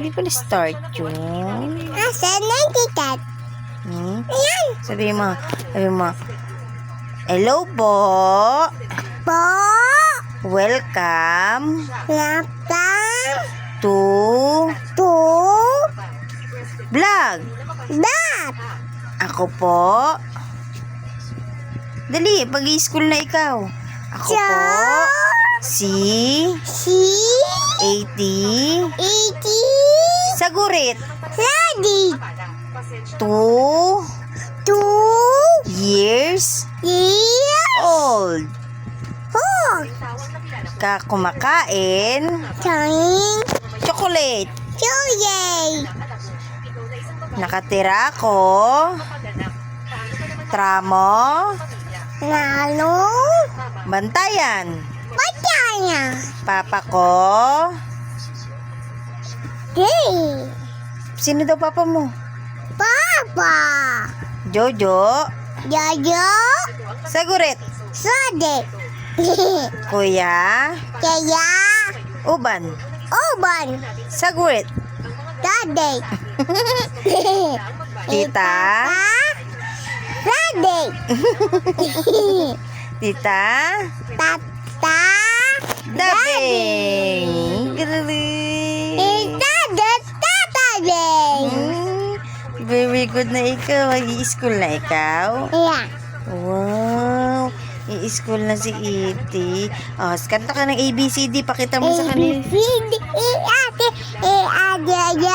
Hindi pa na-start yun. Asan na tikat? Ayan. Sabi mo, hello po. Po. Welcome Welcome to to vlog. that. Ako po. Dali, pag-i-school na ikaw. Ako So, po. Si si 80 Sagurit. ready 2 to years year old. four. Kumakain Time chocolate. Tuesday. Nakatira ko tramo Lalo bantayan. Batanya. Papa ko. Day. Sino daw papa mo? Papa. Jojo Jojo. Sagurit. Sade. Kuya Kaya. Uban Uban. Sagurit. Sade. Tita Sade. Tita Tata. Dabing. Galing. Tata. Tata. Day. Very good na ikaw. I-school na ikaw. Yeah. Wow. I-school na si Iti. Oh, kanta ka ng ABCD. Pakita mo sa kanila. Ate. Ate.